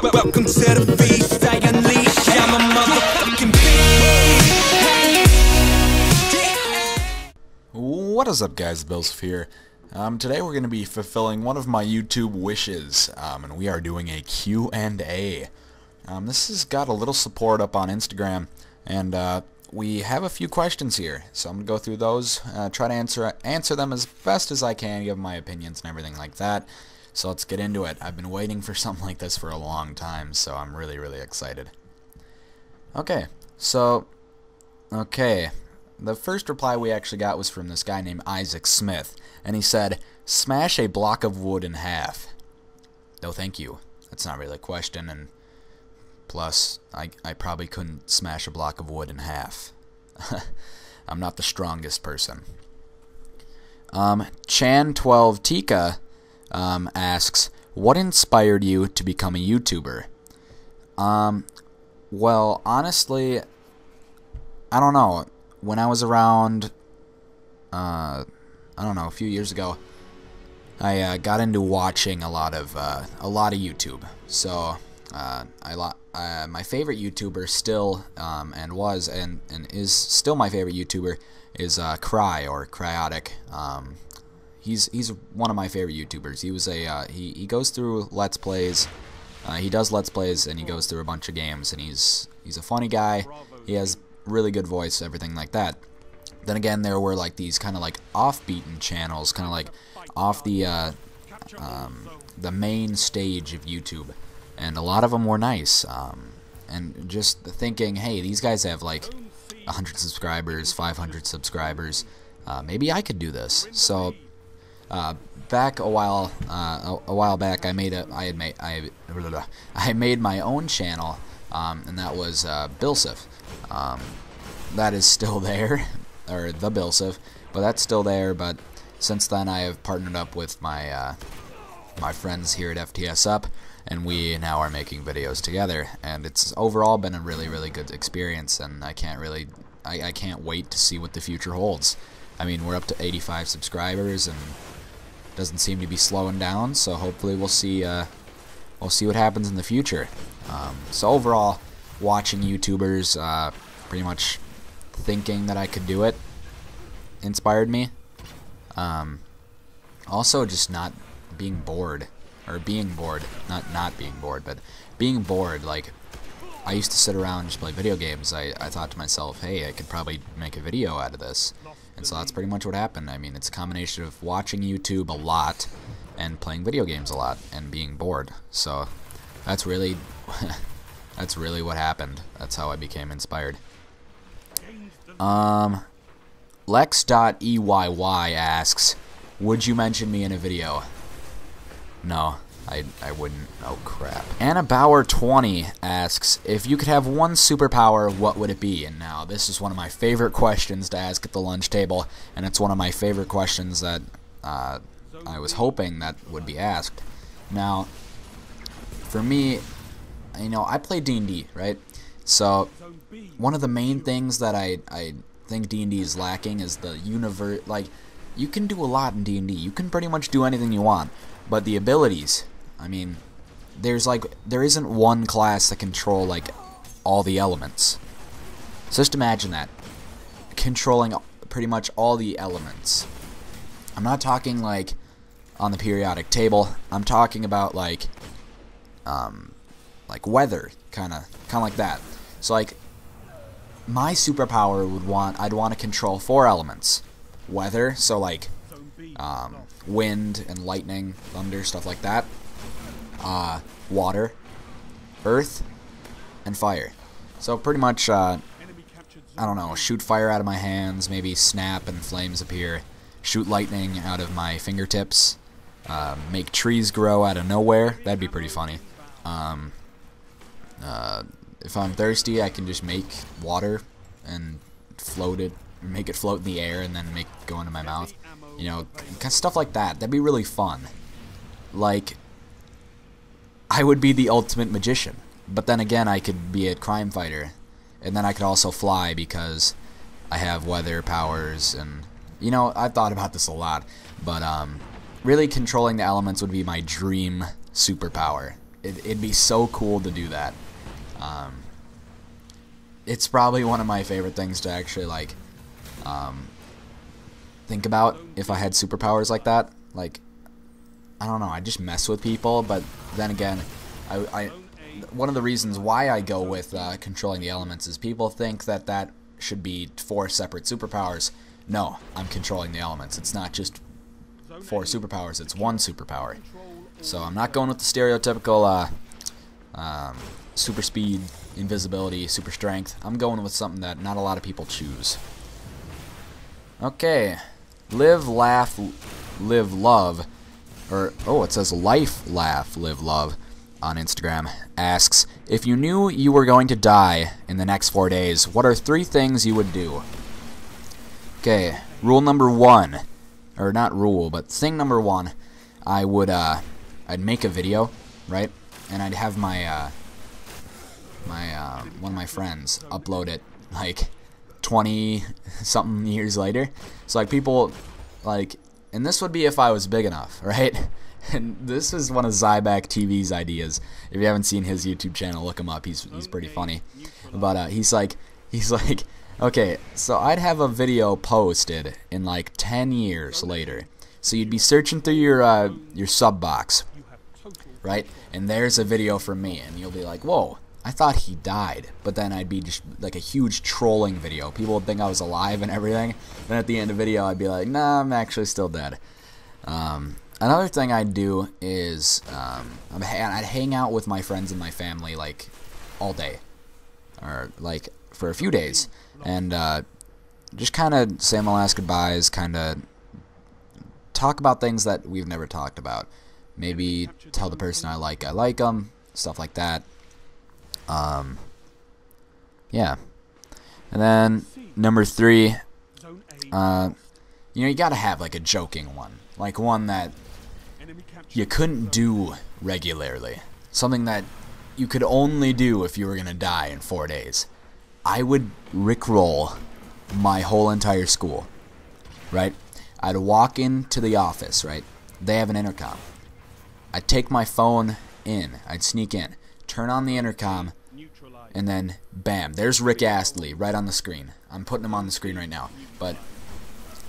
Welcome to the feast, I unleash, I'm a motherfucking beast. What is up, guys? Billsif here. Today we're going to be fulfilling one of my YouTube wishes, and we are doing a Q&A. This has got a little support up on Instagram, and we have a few questions here, so I'm going to go through those, try to answer them as best as I can, give my opinions and everything like that. So let's get into it. I've been waiting for something like this for a long time, so I'm really excited. Okay, the first reply we actually got was from this guy named Isaac Smith, and he said, "Smash a block of wood in half." No, thank you. That's not really a question, and plus, I probably couldn't smash a block of wood in half. I'm not the strongest person. Chan12Tika asks, what inspired you to become a YouTuber? Well, honestly, I don't know. When I was around, I don't know, a few years ago, I got into watching a lot of YouTube. So, my favorite YouTuber still, and was, and is still my favorite YouTuber is Cry, or Cryotic. He's one of my favorite YouTubers. He was he goes through Let's Plays. He does Let's Plays, and he goes through a bunch of games, and he's a funny guy. He has really good voice, everything like that. Then again, there were like these kind of like off-beaten channels, kind of like off the main stage of YouTube, and a lot of them were nice. And just thinking, hey, these guys have like 100 subscribers, 500 subscribers. Maybe I could do this. So back a while back, I made my own channel, and that was Billsif. That is still there, or the Billsif, but that's still there. But since then, I have partnered up with my my friends here at FTSup, and we now are making videos together. And it's overall been a really good experience, and I can't wait to see what the future holds. I mean, we're up to 85 subscribers, and doesn't seem to be slowing down. So hopefully we'll see what happens in the future. So overall, watching YouTubers, pretty much thinking that I could do it, inspired me. Also, just not being bored, or being bored, not being bored, but being bored. Like, I used to sit around and just play video games. I thought to myself, hey, I could probably make a video out of this. And so that's pretty much what happened. I mean, it's a combination of watching YouTube a lot and playing video games a lot and being bored. So that's really that's really what happened. That's how I became inspired. Lex.EYY asks, would you mention me in a video? No, I wouldn't. Oh crap. Anna Bauer 20 asks, if you could have one superpower, what would it be? And now this is one of my favorite questions to ask at the lunch table, and it's one of my favorite questions that I was hoping that would be asked. Now, for me, you know, I play D&D, right? So one of the main things that I think D&D is lacking is the universe. Like, you can do a lot in D&D. You can pretty much do anything you want, but the abilities, I mean, there isn't one class that control like all the elements. So just imagine that, controlling pretty much all the elements. I'm not talking like on the periodic table. I'm talking about like weather, kind of like that. So like, my superpower I'd want to control 4 elements. Weather, so like wind and lightning, thunder, stuff like that. Water, earth, and fire. So pretty much, I don't know, shoot fire out of my hands, maybe snap and flames appear, shoot lightning out of my fingertips, make trees grow out of nowhere. That'd be pretty funny. If I'm thirsty, I can just make water and make it float in the air and then make it go into my mouth. You know, stuff like that. That'd be really fun. Like, I would be the ultimate magician. But then again, I could be a crime fighter. And then I could also fly because I have weather powers. And, you know, I've thought about this a lot. But, really controlling the elements would be my dream superpower. It'd be so cool to do that. It's probably one of my favorite things to actually like think about if I had superpowers like that. Like, I don't know, I just mess with people, but then again, I one of the reasons why I go with controlling the elements is people think that that should be 4 separate superpowers. No, I'm controlling the elements. It's not just 4 superpowers, it's 1 superpower. So I'm not going with the stereotypical super speed, invisibility, super strength. I'm going with something that not a lot of people choose. Okay, live, laugh, live, love, or oh, it says life, laugh, live, love on Instagram, asks, if you knew you were going to die in the next 4 days, what are 3 things you would do? Okay, rule number 1, or not rule, but thing number 1, I would, I'd make a video, right, and I'd have my, one of my friends upload it, like, 20-something years later, so, like, people, like, and this would be if I was big enough, right? And this is one of Zyback TV's ideas. If you haven't seen his YouTube channel, look him up. He's pretty funny. But he's like, okay, so I'd have a video posted in like 10 years later. So you'd be searching through your sub box, right? And there's a video from me, and you'll be like, whoa, I thought he died. But then I'd be just like a huge trolling video. People would think I was alive and everything. Then at the end of the video, I'd be like, nah, I'm actually still dead. Another thing I'd do is I'd hang out with my friends and my family like all day, or like for a few days, and just kind of say my last goodbyes, kind of talk about things that we've never talked about. Maybe tell the person I like them, stuff like that. Yeah. And then number 3, you know, you gotta have like a joking one, like one that you couldn't do regularly, something that you could only do if you were gonna die in 4 days. I would rickroll my whole entire school, right? I'd walk into the office, right? They have an intercom. I'd take my phone in, I'd sneak in, turn on the intercom, and then bam, there's Rick Astley right on the screen. I'm putting him on the screen right now, but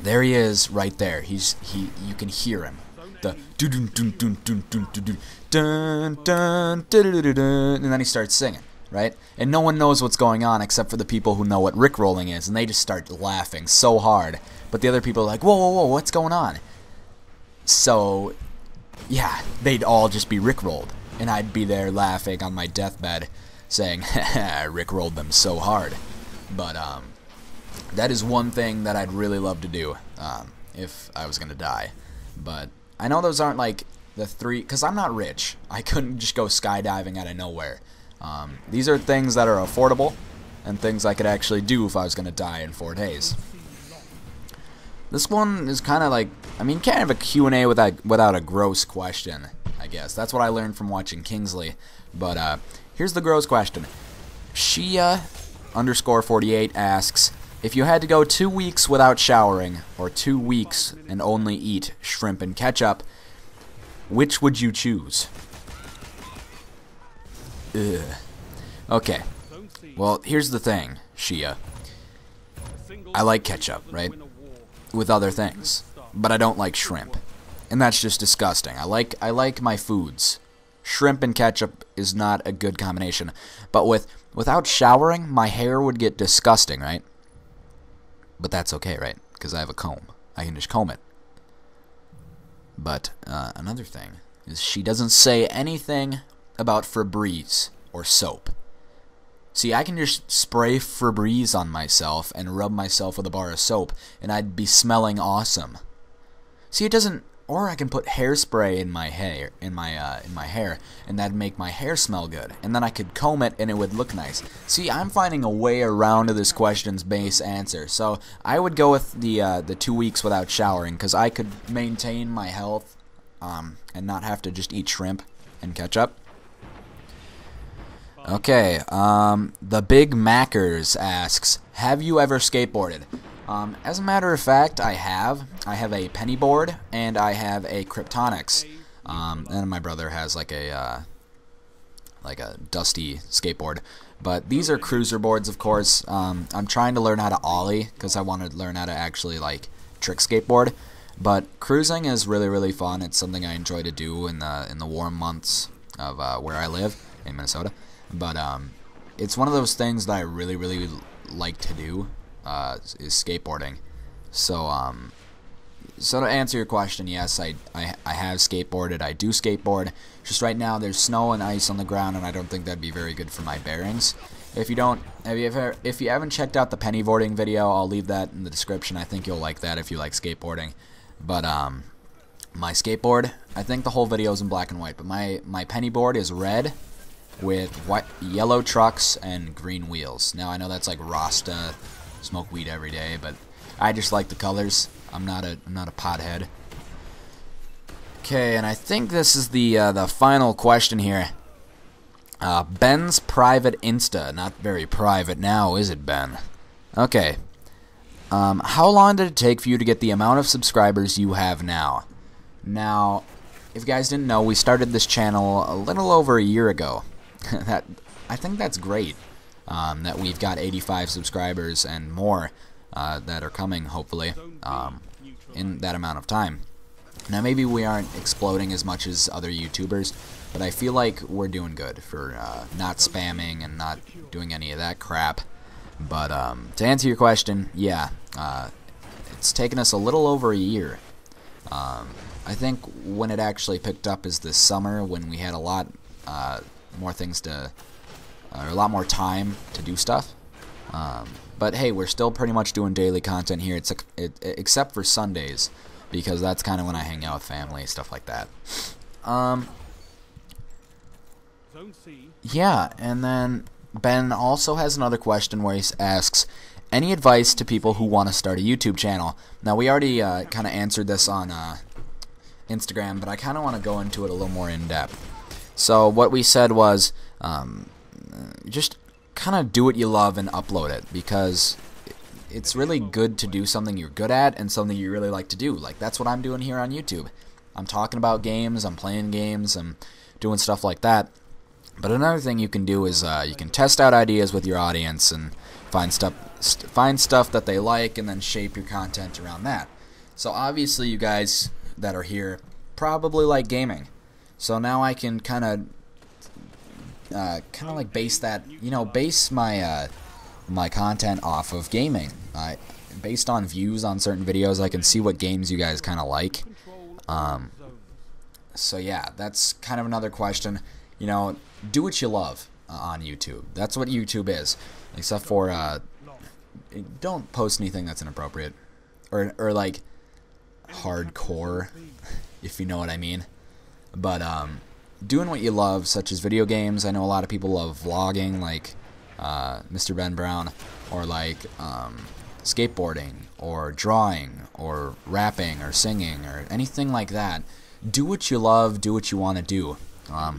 there he is right there. You can hear him. The dun dun dun dun dun dun dun dun dun, and then he starts singing, right? And no one knows what's going on except for the people who know what rickrolling is, and they just start laughing so hard. But the other people are like, whoa, whoa, whoa, what's going on? So, yeah, they'd all just be rickrolled, and I'd be there laughing on my deathbed, saying, I rickrolled them so hard. But that is one thing that I'd really love to do if I was gonna die. But I know those aren't like the 3, because I'm not rich. I couldn't just go skydiving out of nowhere. These are things that are affordable and things I could actually do if I was gonna die in 4 days. This one is kind of like, I mean, kind of a Q&A without a gross question, I guess. That's what I learned from watching Kingsley. But here's the gross question. Shia_48 asks, if you had to go 2 weeks without showering, or 2 weeks and only eat shrimp and ketchup, which would you choose? Ugh. Okay. Well, here's the thing, Shia. I like ketchup, right? With other things. But I don't like shrimp. And that's just disgusting. I like my foods. Shrimp and ketchup is not a good combination. But without showering, my hair would get disgusting, right? But that's okay, right? Because I have a comb. I can just comb it. But another thing is she doesn't say anything about Febreze or soap. See, I can just spray Febreze on myself and rub myself with a bar of soap, and I'd be smelling awesome. See, it doesn't. Or I can put hairspray in my hair, and that'd make my hair smell good. And then I could comb it, and it would look nice. See, I'm finding a way around to this question's base answer. So I would go with the 2 weeks without showering, because I could maintain my health, and not have to just eat shrimp and ketchup. Okay, the Big Mackers asks, have you ever skateboarded? As a matter of fact, I have. I have a penny board, and I have a Kryptonics. And my brother has like a like a dusty skateboard. But these are cruiser boards, of course. I'm trying to learn how to ollie because I want to learn how to actually like trick skateboard. But cruising is really, really fun. It's something I enjoy to do in the warm months of where I live in Minnesota. But it's one of those things that I really, really like to do is skateboarding. So to answer your question, yes, I have skateboarded. I do skateboard. Just right now, there's snow and ice on the ground, and I don't think that'd be very good for my bearings. If you haven't checked out the pennyboarding video, I'll leave that in the description. I think you'll like that if you like skateboarding. But my skateboard, I think the whole video is in black and white. But my pennyboard is red with yellow trucks and green wheels. Now I know that's like Rasta, smoke weed every day, but I just like the colors. I'm not a pothead. Okay, and I think this is the final question here. Ben's private Insta, not very private now, is it, Ben? Okay. How long did it take for you to get the amount of subscribers you have now? Now, if you guys didn't know, we started this channel a little over a year ago. I think that's great. That we've got 85 subscribers and more that are coming, hopefully, in that amount of time. Now, maybe we aren't exploding as much as other YouTubers, but I feel like we're doing good for not spamming and not doing any of that crap. But to answer your question, yeah, it's taken us a little over a year. I think when it actually picked up is this summer, when we had a lot more things to, or a lot more time to do stuff. But hey, we're still pretty much doing daily content here, except for Sundays, because that's kind of when I hang out with family, stuff like that. Yeah, and then Ben also has another question where he asks, any advice to people who want to start a YouTube channel? Now, we already kind of answered this on Instagram, but I kind of want to go into it a little more in depth. So what we said was, just kind of do what you love and upload it, because it's really good to do something you're good at and something you really like to do. Like, that's what I'm doing here on YouTube. I'm talking about games, I'm playing games, I'm doing stuff like that. But another thing you can do is you can test out ideas with your audience and find stuff that they like and then shape your content around that. So obviously you guys that are here probably like gaming. So now I can kind of like base that, base my my content off of gaming. Based on views on certain videos, I can see what games you guys kind of like. So yeah, that's kind of another question. Do what you love on YouTube. That's what YouTube is. Except for don't post anything that's inappropriate or like hardcore, if you know what I mean. But doing what you love, such as video games. I know a lot of people love vlogging, like Mr. Ben Brown, or like skateboarding, or drawing, or rapping, or singing, or anything like that. Do what you love, do what you want to do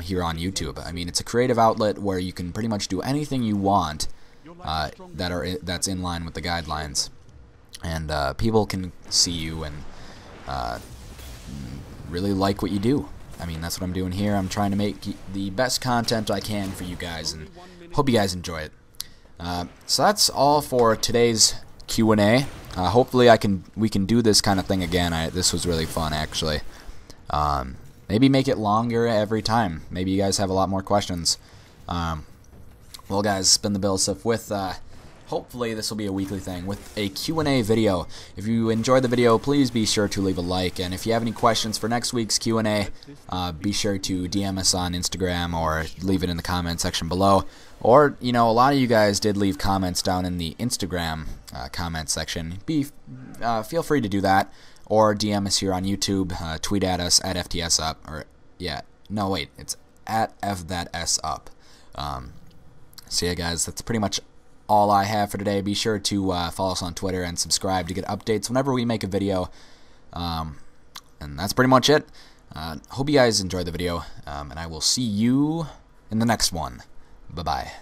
here on YouTube. I mean, it's a creative outlet where you can pretty much do anything you want that's in line with the guidelines. And people can see you and really like what you do. I mean, that's what I'm doing here. I'm trying to make the best content I can for you guys, and hope you guys enjoy it. So that's all for today's Q&A. Hopefully we can do this kind of thing again. This was really fun, actually. Maybe make it longer every time. Maybe you guys have a lot more questions. Well, guys, it's been the FTSup with, hopefully this will be a weekly thing, with a Q&A video. If you enjoyed the video, please be sure to leave a like. And if you have any questions for next week's Q&A, be sure to DM us on Instagram or leave it in the comment section below. Or, a lot of you guys did leave comments down in the Instagram comment section. Feel free to do that. Or DM us here on YouTube, tweet at us at FTSup, or, no, wait, it's at FThatSup. So yeah, guys, that's pretty much all I have for today. Be sure to follow us on Twitter and subscribe to get updates whenever we make a video. And that's pretty much it. Hope you guys enjoyed the video, and I will see you in the next one. Bye-bye.